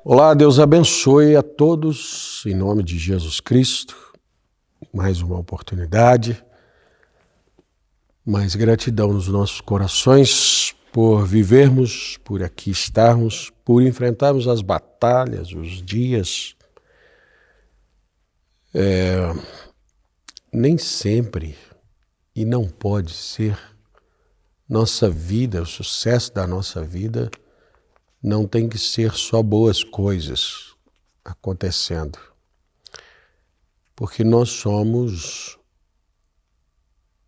Olá, Deus abençoe a todos, em nome de Jesus Cristo. Mais uma oportunidade, mais gratidão nos nossos corações por vivermos, por aqui estarmos, por enfrentarmos as batalhas, os dias. Nem sempre, e não pode ser, nossa vida, o sucesso da nossa vida, não tem que ser só boas coisas acontecendo. Porque nós somos,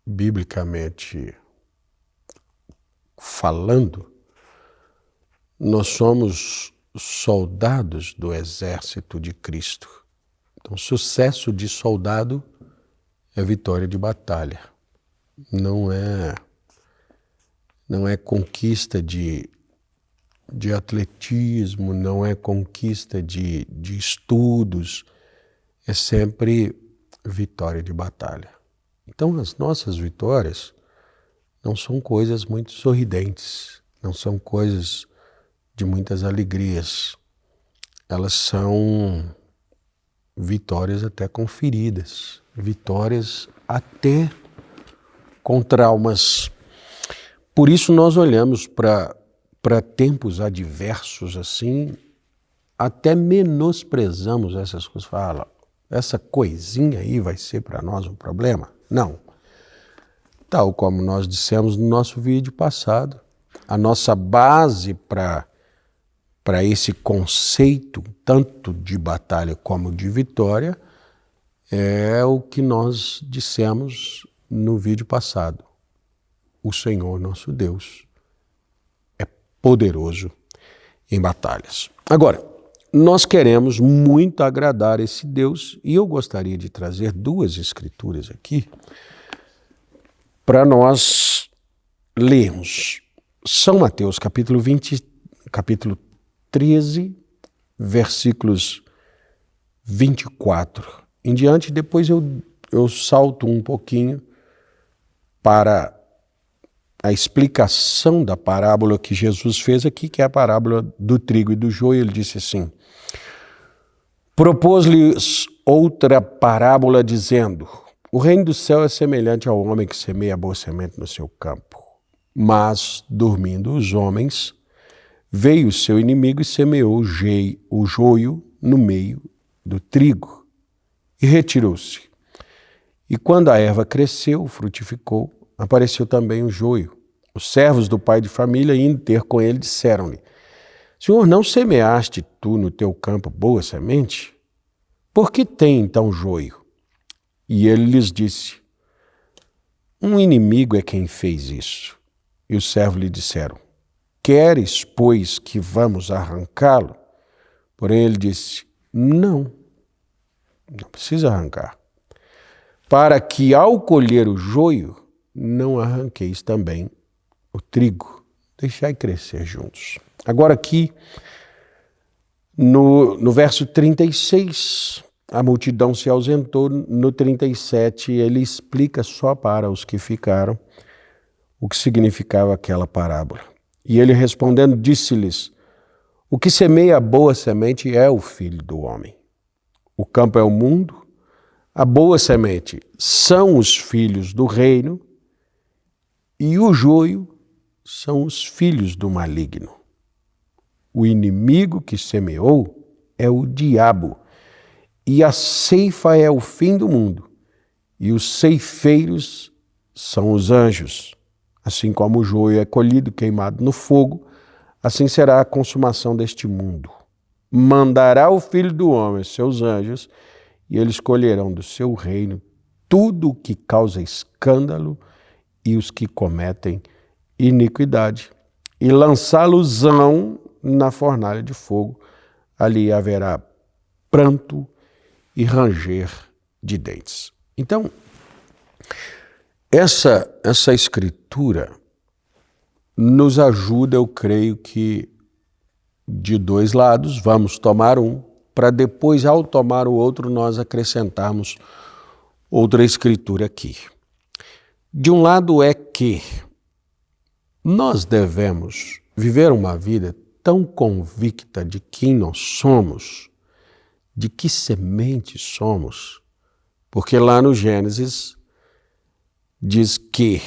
biblicamente falando, nós somos soldados do exército de Cristo. Então, sucesso de soldado é vitória de batalha. Não é conquista de atletismo, não é conquista de estudos, é sempre vitória de batalha. Então, as nossas vitórias não são coisas muito sorridentes, não são coisas de muitas alegrias. Elas são vitórias até com feridas, vitórias até com traumas. Por isso nós olhamos para tempos adversos assim, até menosprezamos essas coisas. Fala, essa coisinha aí vai ser para nós um problema? Não. Tal como nós dissemos no nosso vídeo passado, a nossa base para esse conceito, tanto de batalha como de vitória, é o que nós dissemos no vídeo passado. O Senhor nosso Deus é poderoso em batalhas. Agora, nós queremos muito agradar esse Deus e eu gostaria de trazer duas escrituras aqui para nós lermos. São Mateus, capítulo 13, versículos 24 em diante. Depois eu salto um pouquinho para a explicação da parábola que Jesus fez aqui, que é a parábola do trigo e do joio. Ele disse assim: propôs-lhes outra parábola dizendo: o reino do céu é semelhante ao homem que semeia a boa semente no seu campo. Mas, dormindo os homens, veio o seu inimigo e semeou o joio no meio do trigo e retirou-se. E quando a erva cresceu, frutificou, apareceu também o joio. Os servos do pai de família, indo ter com ele, disseram-lhe: Senhor, não semeaste tu no teu campo boa semente? Por que tem então joio? E ele lhes disse: um inimigo é quem fez isso. E os servos lhe disseram: queres, pois, que vamos arrancá-lo? Porém ele disse: não precisa arrancar, para que ao colher o joio, não arranqueis também o trigo. Deixai crescer juntos. Agora aqui, no verso 36, a multidão se ausentou. No 37, ele explica só para os que ficaram o que significava aquela parábola. E ele respondendo, disse-lhes: o que semeia a boa semente é o Filho do Homem. O campo é o mundo, a boa semente são os filhos do reino e o joio são os filhos do maligno. O inimigo que semeou é o diabo, e a ceifa é o fim do mundo, e os ceifeiros são os anjos. Assim como o joio é colhido, queimado no fogo, assim será a consumação deste mundo. Mandará o Filho do Homem seus anjos, e eles colherão do seu reino tudo o que causa escândalo e os que cometem iniquidade, e lançá-los-ão na fornalha de fogo. Ali haverá pranto e ranger de dentes. Então, essa escritura nos ajuda, eu creio que, de dois lados. Vamos tomar um, para depois, ao tomar o outro, nós acrescentarmos outra escritura aqui. De um lado é que nós devemos viver uma vida tão convicta de quem nós somos, de que semente somos, porque lá no Gênesis diz que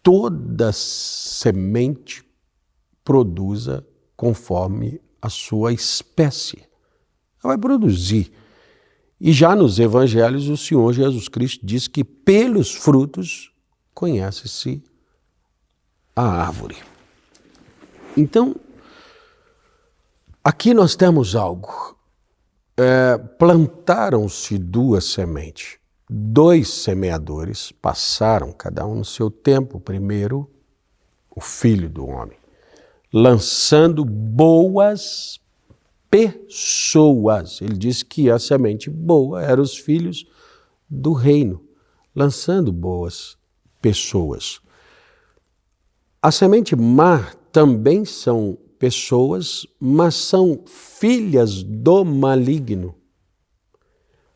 toda semente produza conforme a sua espécie. Ela vai produzir. E já nos evangelhos o Senhor Jesus Cristo diz que pelos frutos conhece-se a árvore. Então, aqui nós temos algo. Plantaram-se duas sementes. 2 semeadores passaram, cada um no seu tempo, primeiro o Filho do Homem, lançando boas pessoas. Ele disse que a semente boa eram os filhos do reino, lançando boas pessoas. A semente má também são pessoas, mas são filhas do maligno.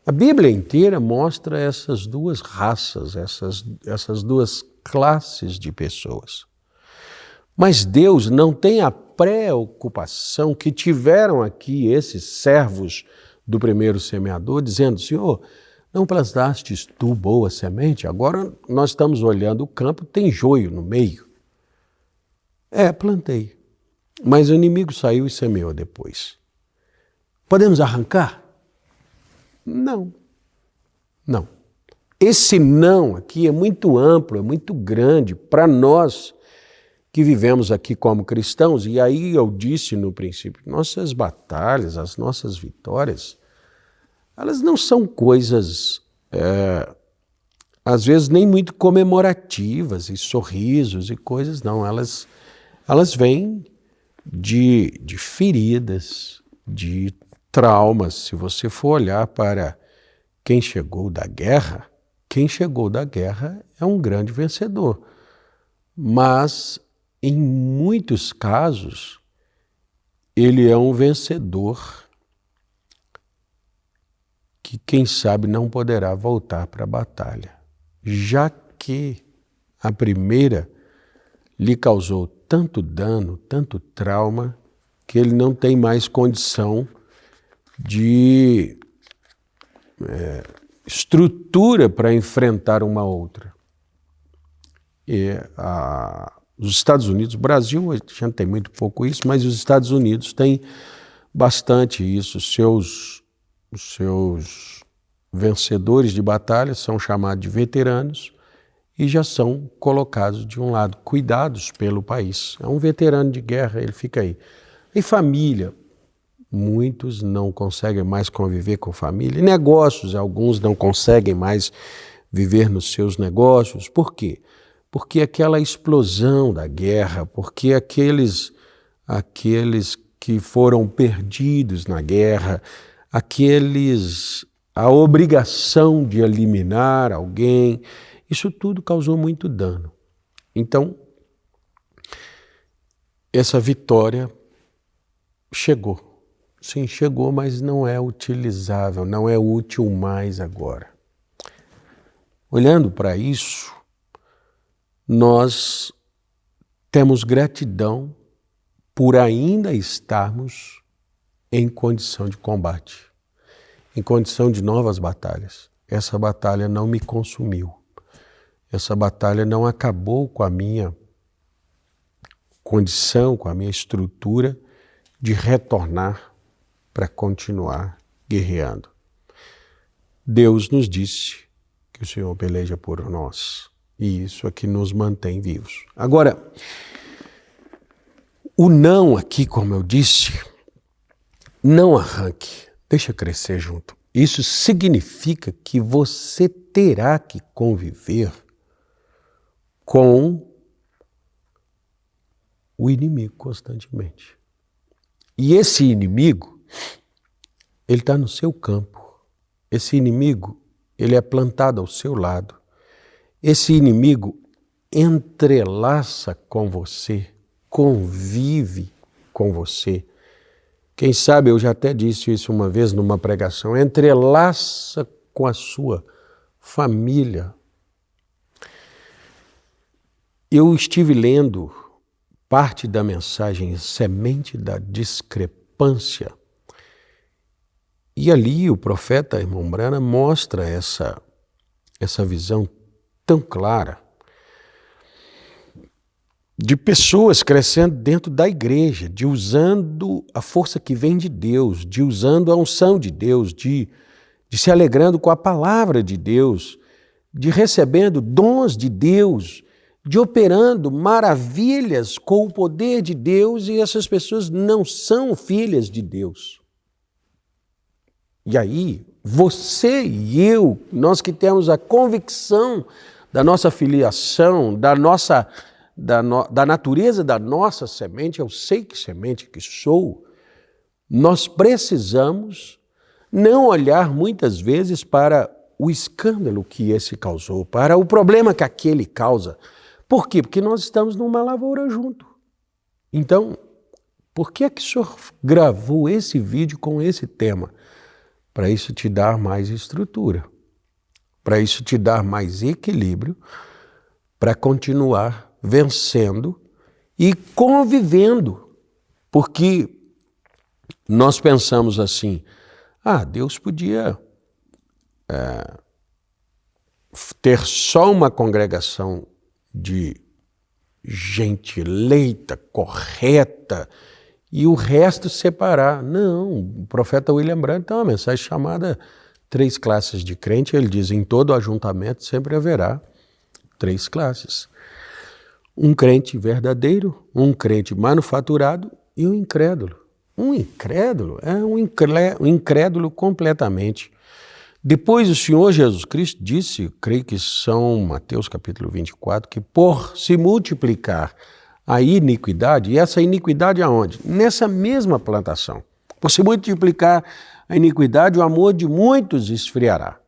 A Bíblia inteira mostra essas duas raças, essas duas classes de pessoas. Mas Deus não tem a preocupação que tiveram aqui esses servos do primeiro semeador, dizendo: Senhor, não plantastes tu boa semente? Agora nós estamos olhando o campo, tem joio no meio. Plantei. Mas o inimigo saiu e semeou depois. Podemos arrancar? Não. Não. Esse não aqui é muito amplo, é muito grande para nós que vivemos aqui como cristãos. E aí eu disse no princípio, nossas batalhas, as nossas vitórias, elas não são coisas, às vezes, nem muito comemorativas e sorrisos e coisas, não. Elas vêm de feridas, de traumas. Se você for olhar para quem chegou da guerra é um grande vencedor. Mas, em muitos casos, ele é um vencedor que, quem sabe, não poderá voltar para a batalha, já que a primeira lhe causou tanto dano, tanto trauma, que ele não tem mais condição de estrutura para enfrentar uma outra. Os Estados Unidos, o Brasil, a gente tem muito pouco isso, mas os Estados Unidos têm bastante isso. Os seus vencedores de batalha são chamados de veteranos e já são colocados de um lado, cuidados pelo país. É um veterano de guerra, ele fica aí. E família, muitos não conseguem mais conviver com família. Negócios, alguns não conseguem mais viver nos seus negócios. Por quê? Porque aquela explosão da guerra, porque aqueles que foram perdidos na guerra, a obrigação de eliminar alguém, isso tudo causou muito dano. Então, essa vitória chegou. Sim, chegou, mas não é utilizável, não é útil mais agora. Olhando para isso, nós temos gratidão por ainda estarmos em condição de combate, em condição de novas batalhas. Essa batalha não me consumiu. Essa batalha não acabou com a minha condição, com a minha estrutura de retornar para continuar guerreando. Deus nos disse que o Senhor peleja por nós. E isso é que nos mantém vivos. Agora, o não aqui, como eu disse, não arranque, deixa crescer junto. Isso significa que você terá que conviver com o inimigo constantemente. E esse inimigo, ele está no seu campo. Esse inimigo, ele é plantado ao seu lado. Esse inimigo entrelaça com você, convive com você. Quem sabe, eu já até disse isso uma vez numa pregação, entrelaça com a sua família. Eu estive lendo parte da mensagem Semente da Discrepância. E ali o profeta, irmão Brana, mostra essa visão tão clara de pessoas crescendo dentro da igreja, de usando a força que vem de Deus, de usando a unção de Deus, de se alegrando com a palavra de Deus, de recebendo dons de Deus, de operando maravilhas com o poder de Deus, e essas pessoas não são filhas de Deus. E aí, você e eu, nós que temos a convicção da nossa filiação, da natureza da nossa semente, eu sei que semente que sou, nós precisamos não olhar muitas vezes para o escândalo que esse causou, para o problema que aquele causa. Por quê? Porque nós estamos numa lavoura junto. Então, por que é que o senhor gravou esse vídeo com esse tema? Para isso te dar mais estrutura, para isso te dar mais equilíbrio, para continuar vencendo e convivendo. Porque nós pensamos assim, Deus podia ter só uma congregação de gente eleita, correta, e o resto separar. Não, o profeta William Branham tem uma mensagem chamada 3 classes de crente. Ele diz, em todo ajuntamento sempre haverá 3 classes. Um crente verdadeiro, um crente manufaturado e um incrédulo. Um incrédulo é um incrédulo completamente. Depois o Senhor Jesus Cristo disse, creio que São Mateus capítulo 24, que por se multiplicar a iniquidade, e essa iniquidade aonde? Nessa mesma plantação. Por se multiplicar a iniquidade, o amor de muitos esfriará.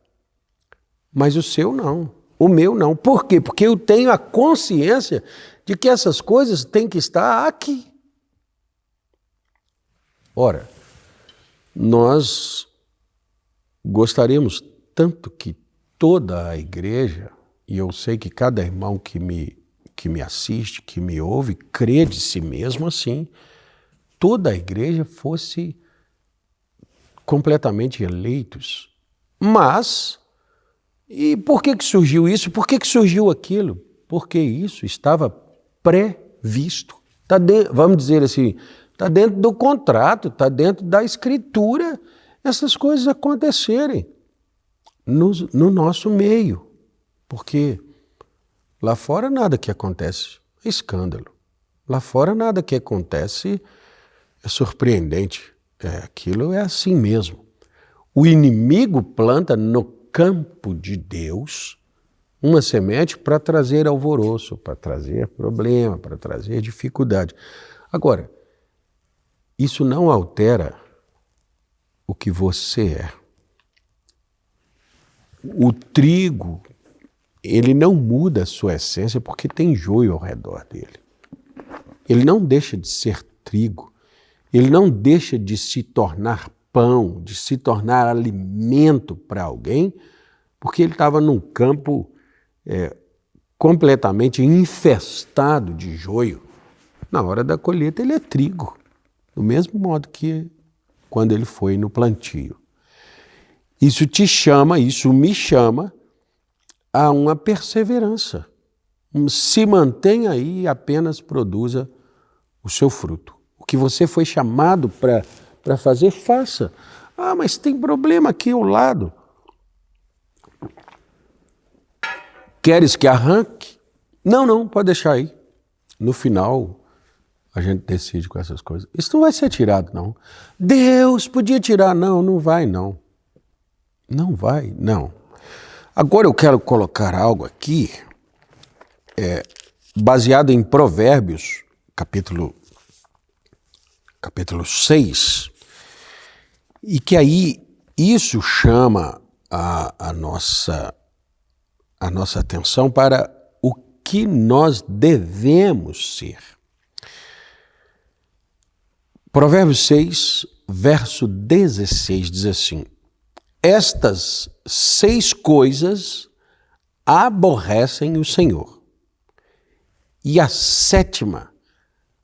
Mas o seu não, o meu não. Por quê? Porque eu tenho a consciência de que essas coisas têm que estar aqui. Ora, nós gostaríamos tanto que toda a igreja, e eu sei que cada irmão que me assiste, que me ouve, crê de si mesmo assim, toda a igreja fosse completamente eleitos. Mas, e por que surgiu isso? Por que surgiu aquilo? Porque isso estava previsto. Vamos dizer assim, está dentro do contrato, está dentro da escritura, essas coisas acontecerem no nosso meio. Porque lá fora nada que acontece é escândalo. Lá fora nada que acontece é surpreendente. Aquilo é assim mesmo. O inimigo planta no campo de Deus uma semente para trazer alvoroço, para trazer problema, para trazer dificuldade. Agora, isso não altera o que você é. O trigo, ele não muda a sua essência porque tem joio ao redor dele. Ele não deixa de ser trigo, ele não deixa de se tornar pão, de se tornar alimento para alguém, porque ele estava num campo completamente infestado de joio. Na hora da colheita ele é trigo, do mesmo modo que quando ele foi no plantio. Isso me chama a uma perseverança. Se mantenha aí e apenas produza o seu fruto. O que você foi chamado para fazer, faça. Mas tem problema aqui ao lado. Queres que arranque? Não, pode deixar aí. No final, a gente decide com essas coisas. Isso não vai ser tirado, não. Deus podia tirar. Não vai, não. Não vai, não. Agora eu quero colocar algo aqui, baseado em Provérbios, capítulo 6, e que aí isso chama a nossa atenção para o que nós devemos ser. Provérbios 6, verso 16, diz assim: estas 6 coisas aborrecem o Senhor, e a 7ª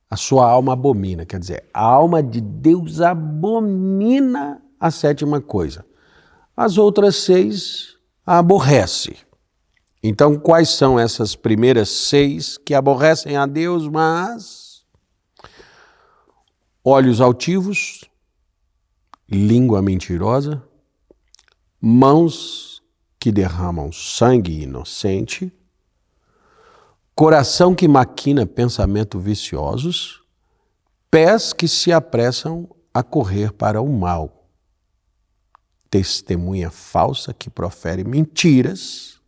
a sua alma abomina. Quer dizer, a alma de Deus abomina a sétima coisa. As outras 6 a aborrece. Então, quais são essas primeiras 6 que aborrecem a Deus, mas olhos altivos, língua mentirosa, mãos que derramam sangue inocente, coração que maquina pensamentos viciosos, pés que se apressam a correr para o mal, testemunha falsa que profere mentiras.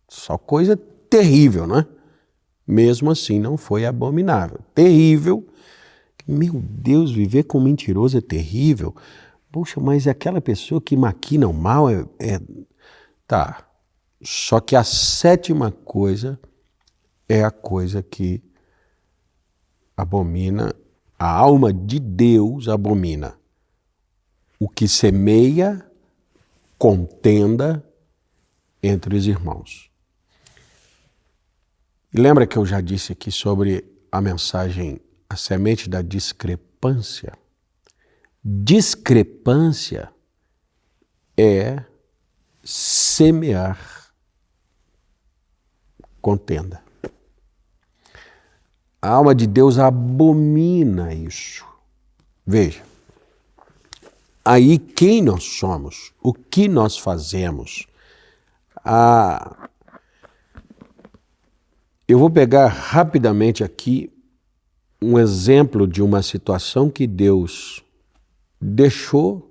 Só coisa terrível, não é? Mesmo assim não foi abominável. Terrível. Meu Deus, viver com mentiroso é terrível. Poxa, mas aquela pessoa que maquina o mal Tá. Só que a 7ª coisa é a coisa que abomina, a alma de Deus abomina. O que semeia contenda entre os irmãos. E lembra que eu já disse aqui sobre a mensagem, a semente da discrepância? Discrepância é semear contenda. A alma de Deus abomina isso. Veja, aí quem nós somos, o que nós fazemos, eu vou pegar rapidamente aqui um exemplo de uma situação que Deus deixou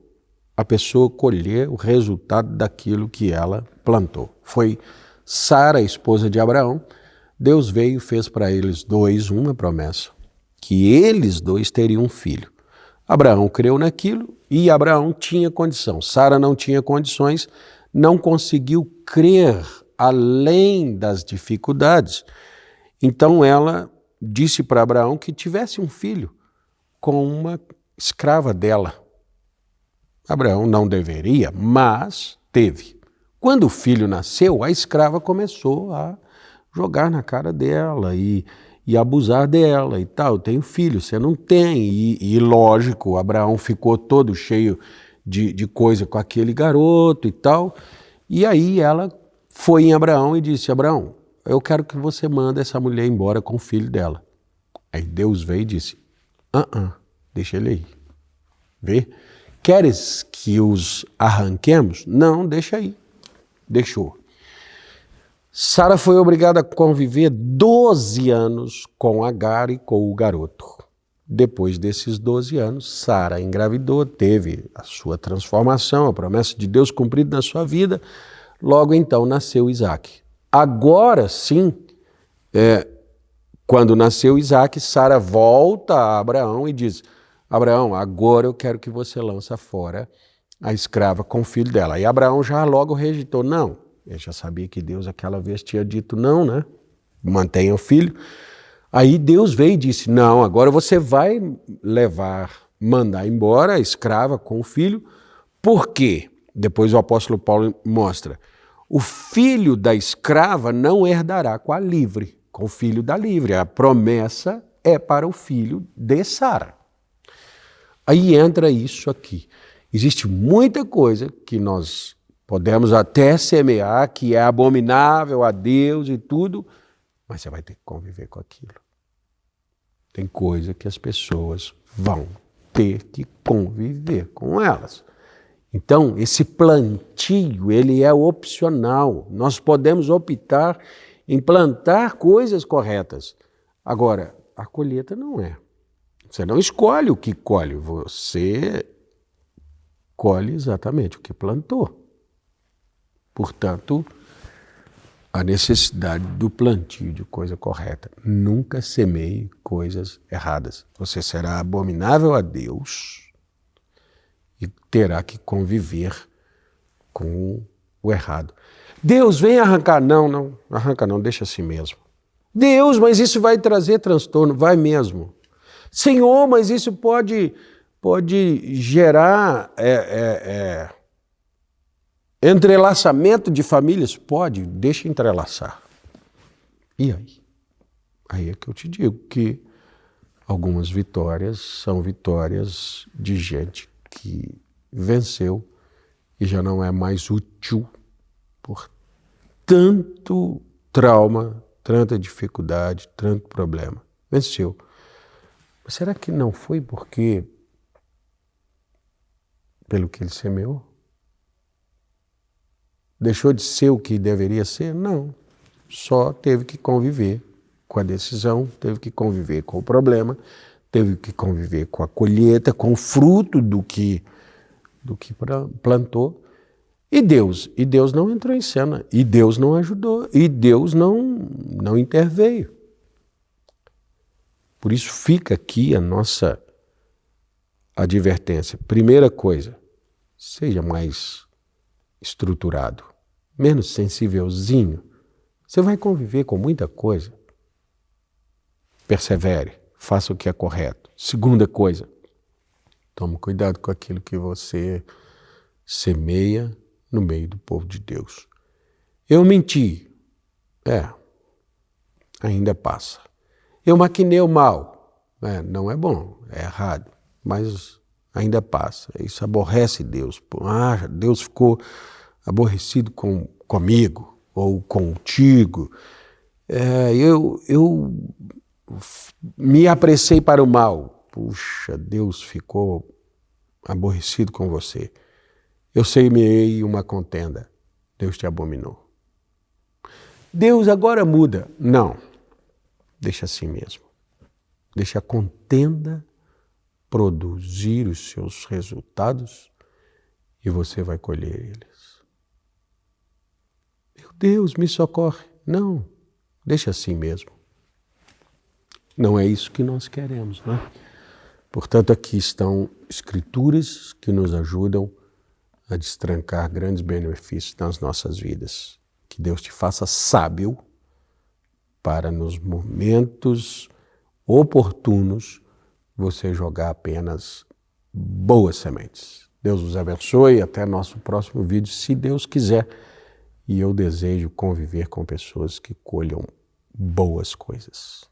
a pessoa colher o resultado daquilo que ela plantou. Foi Sara, esposa de Abraão. Deus veio e fez para eles 2 uma promessa, que eles 2 teriam um filho. Abraão creu naquilo e Abraão tinha condição. Sara não tinha condições, não conseguiu crer além das dificuldades. Então ela disse para Abraão que tivesse um filho com uma escrava dela. Abraão não deveria, mas teve. Quando o filho nasceu, a escrava começou a jogar na cara dela e abusar dela e tal. Eu tenho filho, você não tem. E lógico, Abraão ficou todo cheio de coisa com aquele garoto e tal. E aí ela foi em Abraão e disse: Abraão, eu quero que você mande essa mulher embora com o filho dela. Aí Deus veio e disse: deixa ele aí. Vê? Queres que os arranquemos? Não, deixa aí. Deixou. Sara foi obrigada a conviver 12 anos com Agar e com o garoto. Depois desses 12 anos, Sara engravidou, teve a sua transformação, a promessa de Deus cumprida na sua vida. Logo então nasceu Isaac. Agora sim, quando nasceu Isaac, Sara volta a Abraão e diz: Abraão, agora eu quero que você lance fora a escrava com o filho dela. E Abraão já logo rejeitou. Não, eu já sabia que Deus aquela vez tinha dito não, né? Mantenha o filho. Aí Deus veio e disse: não, agora você vai mandar embora a escrava com o filho. Por quê? Depois o apóstolo Paulo mostra: o filho da escrava não herdará com a livre, com o filho da livre. A promessa é para o filho de Sara. Aí entra isso aqui. Existe muita coisa que nós podemos até semear, que é abominável a Deus e tudo, mas você vai ter que conviver com aquilo. Tem coisa que as pessoas vão ter que conviver com elas. Então, esse plantio, ele é opcional. Nós podemos optar em plantar coisas corretas. Agora, a colheita não é. Você não escolhe o que colhe, você colhe exatamente o que plantou. Portanto, a necessidade do plantio de coisa correta. Nunca semeie coisas erradas. Você será abominável a Deus e terá que conviver com o errado. Deus, vem arrancar. Não arranca não, deixa assim mesmo. Deus, mas isso vai trazer transtorno. Vai mesmo. Senhor, mas isso pode gerar entrelaçamento de famílias? Pode, deixa entrelaçar. E aí? Aí é que eu te digo que algumas vitórias são vitórias de gente que venceu e já não é mais útil por tanto trauma, tanta dificuldade, tanto problema. Venceu. Mas será que não foi porque pelo que ele semeou? Deixou de ser o que deveria ser? Não. Só teve que conviver com a decisão, teve que conviver com o problema, teve que conviver com a colheita, com o fruto do que plantou. E Deus não entrou em cena, e Deus não ajudou, e Deus não interveio. Por isso fica aqui a nossa advertência. Primeira coisa, seja mais estruturado, menos sensívelzinho. Você vai conviver com muita coisa. Persevere, faça o que é correto. Segunda coisa, tome cuidado com aquilo que você semeia no meio do povo de Deus. Eu menti. Ainda passa. Eu maquinei o mal. Não é bom, é errado, mas ainda passa. Isso aborrece Deus. Deus ficou aborrecido comigo ou contigo. Eu me apressei para o mal. Puxa, Deus ficou aborrecido com você. Eu semeei uma contenda. Deus te abominou. Deus agora muda. Não. Deixa assim mesmo. Deixa a contenda produzir os seus resultados e você vai colher eles. Meu Deus, me socorre. Não. Deixa assim mesmo. Não é isso que nós queremos, né? Portanto, aqui estão escrituras que nos ajudam a destrancar grandes benefícios nas nossas vidas. Que Deus te faça sábio para nos momentos oportunos você jogar apenas boas sementes. Deus os abençoe, até nosso próximo vídeo, se Deus quiser. E eu desejo conviver com pessoas que colham boas coisas.